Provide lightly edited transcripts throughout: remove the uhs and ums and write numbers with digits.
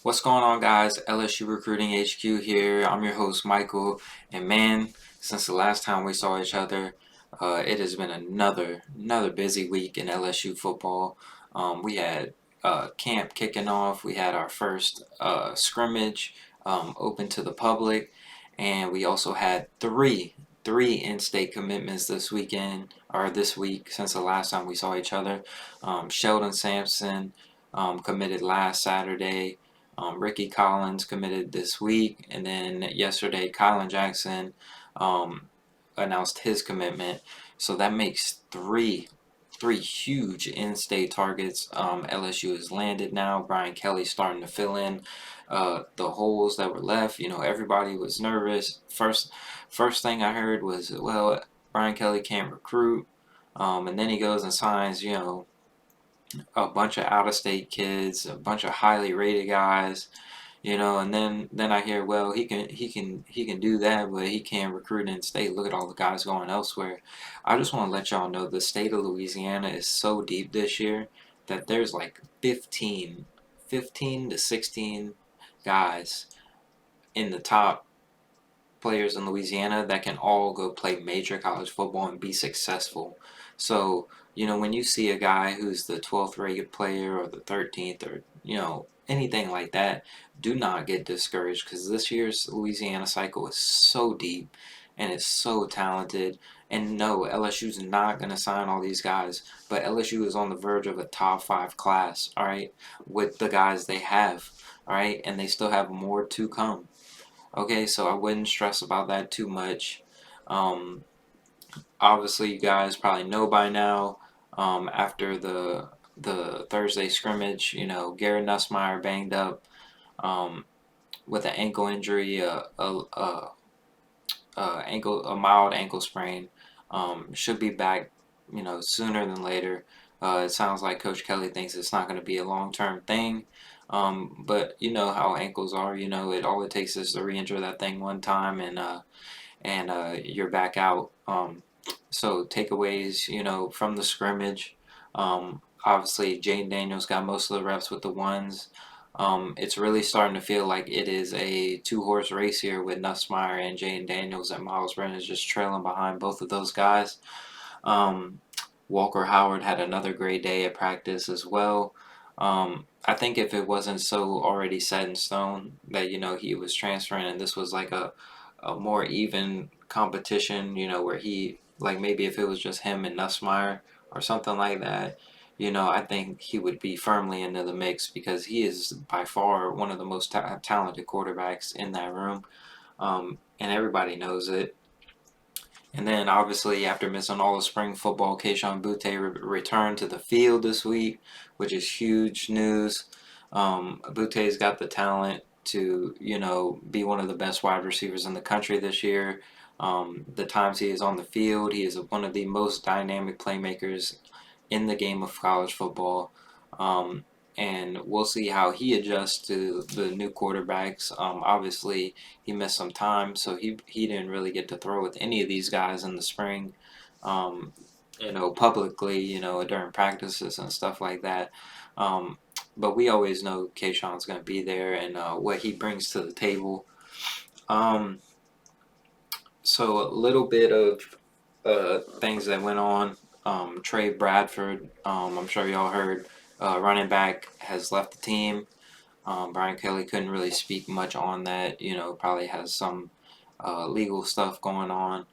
What's going on, guys? LSU Recruiting HQ here. I'm your host, Michael. And man, since the last time we saw each other, it has been another busy week in LSU football. We had camp kicking off. We had our first scrimmage open to the public, and we also had three in-state commitments this week since the last time we saw each other. Sheldon Sampson committed last Saturday. Ricky Collins committed this week, and then yesterday, Kylan Jackson um, announced his commitment. So that makes three huge in-state targets. LSU has landed now. Brian Kelly's starting to fill in the holes that were left. Everybody was nervous. First thing I heard was, well, Brian Kelly can't recruit, and then he goes and signs, a bunch of out-of-state kids, a bunch of highly rated guys, and then I hear, well, he can do that, but he can't recruit in state. Look at all the guys going elsewhere. I just want to let y'all know the state of Louisiana is so deep this year that there's like 15 to 16 guys in the top players in Louisiana that can all go play major college football and be successful. So, when you see a guy who's the 12th rated player or the 13th or, anything like that, do not get discouraged because this year's Louisiana cycle is so deep and it's so talented. And no, LSU's not going to sign all these guys, but LSU is on the verge of a top five class, all right, with the guys they have, all right, and they still have more to come. Okay, so I wouldn't stress about that too much. Um, Obviously, you guys probably know by now. After the Thursday scrimmage, Garrett Nussmeier banged up um, with an ankle injury, a mild ankle sprain. Should be back, sooner than later. It sounds like Coach Kelly thinks it's not going to be a long-term thing. But you know how ankles are. All it takes is to re-injure that thing one time, and you're back out. So takeaways, from the scrimmage. Obviously, Jane Daniels got most of the reps with the ones. It's really starting to feel like it is a two-horse race here with Nussmeier and Jane Daniels, and Miles Brennan is just trailing behind both of those guys. Um, Walker Howard had another great day at practice as well. I think if it wasn't so already set in stone that he was transferring and this was like a more even competition, where he like maybe if it was just him and Nussmeier or something like that, I think he would be firmly into the mix because he is by far one of the most talented quarterbacks in that room, and everybody knows it. And then obviously after missing all the spring football, Kayshon Boutte returned to the field this week, which is huge news. Boutte's got the talent to, be one of the best wide receivers in the country this year. The times he is on the field, he is one of the most dynamic playmakers in the game of college football. Um, and we'll see how he adjusts to the new quarterbacks. Obviously, he missed some time, so he didn't really get to throw with any of these guys in the spring, um, publicly, during practices and stuff like that. Um, but we always know Kayshawn's going to be there and what he brings to the table. Um, so a little bit of things that went on. Trey Bradford, I'm sure y'all heard, running back has left the team. Brian Kelly couldn't really speak much on that. Probably has some legal stuff going on,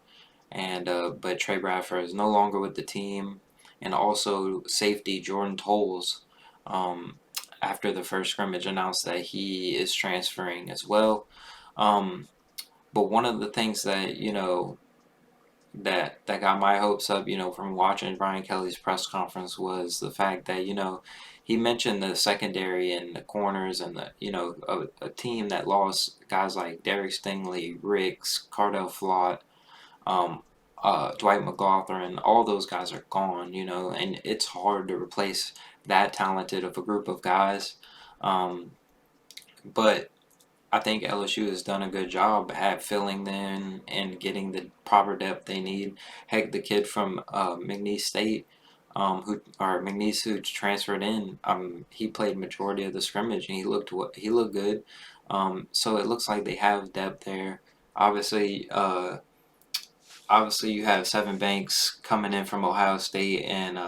and but Trey Bradford is no longer with the team, and also safety Jordan Tolles, um, after the first scrimmage announced that he is transferring as well. Um, but one of the things that that got my hopes up, from watching Brian Kelly's press conference was the fact that, he mentioned the secondary and the corners and a team that lost guys like Derek Stingley, Ricks, Cardell Flott, um, Dwight McLaughlin, all those guys are gone, and it's hard to replace that talented of a group of guys. Um, but I think LSU has done a good job at filling them and getting the proper depth they need. Heck, the kid from McNeese State, who or McNeese who transferred in. He played majority of the scrimmage and he looked good. So it looks like they have depth there. Obviously, obviously you have Seven Banks coming in from Ohio State and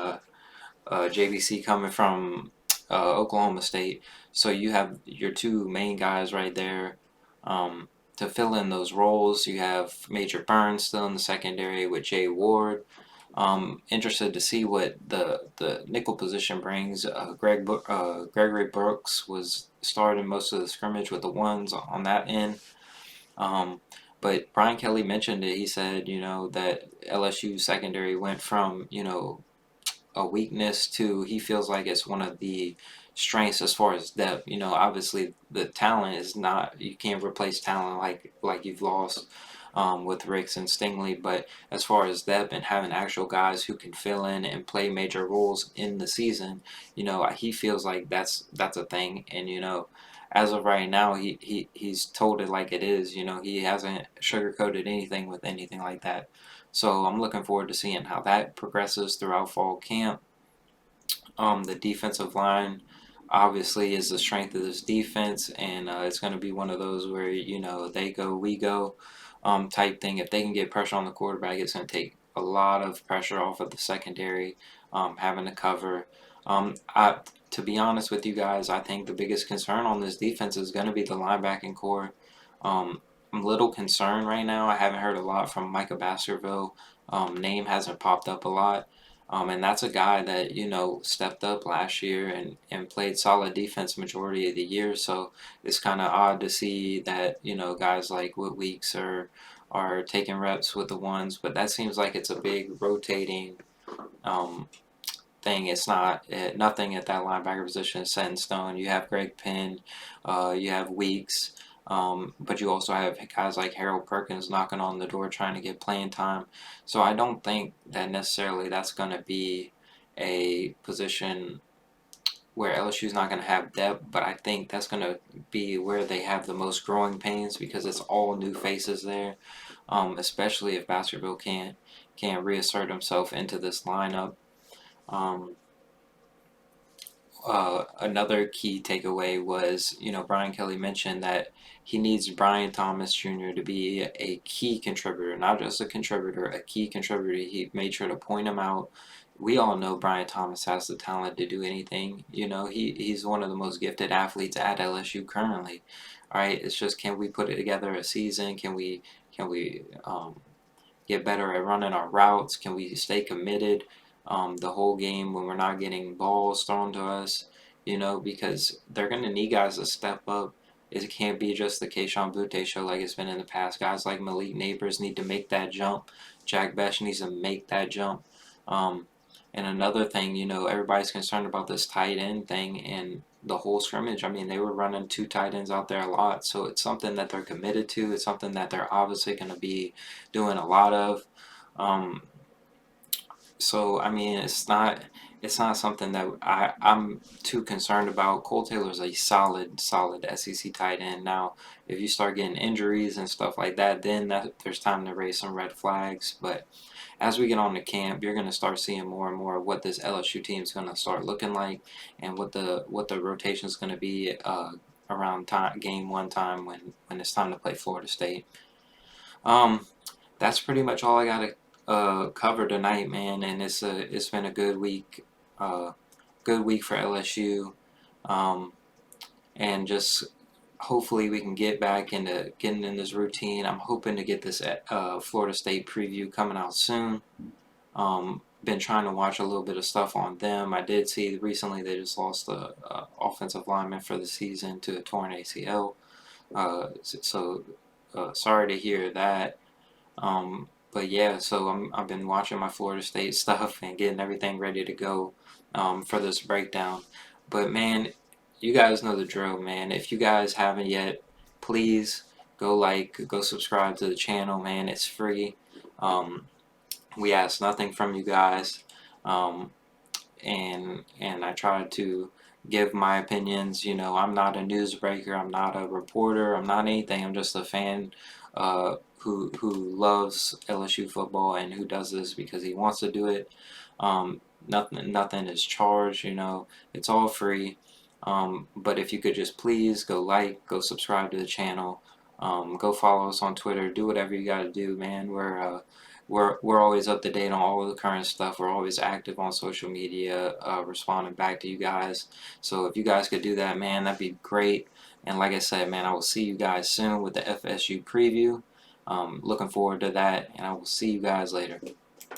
JBC coming from Oklahoma State. So you have your two main guys right there to fill in those roles. You have Major Burns still in the secondary with Jay Ward. Interested to see what the nickel position brings. Gregory Brooks was starting most of the scrimmage with the ones on that end. Um, but Brian Kelly mentioned it. He said, that LSU secondary went from, a weakness to he feels like it's one of the strengths as far as depth. Obviously the talent is not you can't replace talent like you've lost with Ricks and Stingley, but as far as depth and having actual guys who can fill in and play major roles in the season, he feels like that's a thing, and as of right now, he's told it like it is. He hasn't sugarcoated anything with anything like that. So I'm looking forward to seeing how that progresses throughout fall camp. The defensive line obviously is the strength of this defense, and it's going to be one of those where they go, we go, type thing. If they can get pressure on the quarterback, it's going to take a lot of pressure off of the secondary, having to cover. To be honest with you guys, I think the biggest concern on this defense is going to be the linebacking core. I'm a little concerned right now. I haven't heard a lot from Micah Baskerville. Name hasn't popped up a lot. And that's a guy that, stepped up last year and played solid defense majority of the year. So it's kind of odd to see that, guys like Wood Weeks are taking reps with the ones, but that seems like it's a big rotating um, thing. It's not nothing at that linebacker position is set in stone. You have Greg Penn, you have Weeks, but you also have guys like Harold Perkins knocking on the door trying to get playing time. So I don't think that necessarily that's going to be a position where LSU's not going to have depth, but I think that's going to be where they have the most growing pains because it's all new faces there, especially if Baskerville can't reassert himself into this lineup. Um, Another key takeaway was, Brian Kelly mentioned that he needs Brian Thomas Jr. to be a key contributor, not just a contributor, a key contributor. He made sure to point him out. We all know Brian Thomas has the talent to do anything. He's one of the most gifted athletes at LSU currently. All right, it's just can we put it together a season? Can we get better at running our routes? Can we stay committed the whole game when we're not getting balls thrown to us? Because they're going to need guys to step up. It can't be just the Keishon Butte show like it's been in the past. Guys like Malik Neighbors need to make that jump. Jack Besh needs to make that jump. Um, and another thing, everybody's concerned about this tight end thing and the whole scrimmage. I mean, they were running two tight ends out there a lot, so it's something that they're committed to. It's something that they're obviously going to be doing a lot of. Um, so I mean, it's not something that I'm too concerned about. Cole Taylor's a solid SEC tight end. Now, if you start getting injuries and stuff like that, then there's time to raise some red flags. But as we get on to camp, you're going to start seeing more and more of what this LSU team is going to start looking like, and what the rotation is going to be around game one time when it's time to play Florida State. Um, that's pretty much all I got to cover tonight, man. And it's been a good week for LSU, um, and just hopefully we can get back into getting in this routine. I'm hoping to get this Florida State preview coming out soon. Been trying to watch a little bit of stuff on them. I did see recently they just lost the offensive lineman for the season to a torn ACL. So sorry to hear that. But yeah, so I've been watching my Florida State stuff and getting everything ready to go for this breakdown. But man, you guys know the drill, man. If you guys haven't yet, please go subscribe to the channel, man. It's free. Um, we ask nothing from you guys, um, and I try to give my opinions. I'm not a newsbreaker. I'm not a reporter. I'm not anything. I'm just a fan who loves LSU football and who does this because he wants to do it. Nothing is charged. It's all free. But if you could just please go like, go subscribe to the channel, go follow us on Twitter, do whatever you got to do, man. We're always up to date on all of the current stuff. We're always active on social media, responding back to you guys. So if you guys could do that, man, that'd be great. And like I said, man, I will see you guys soon with the FSU preview. Looking forward to that, and I will see you guys later.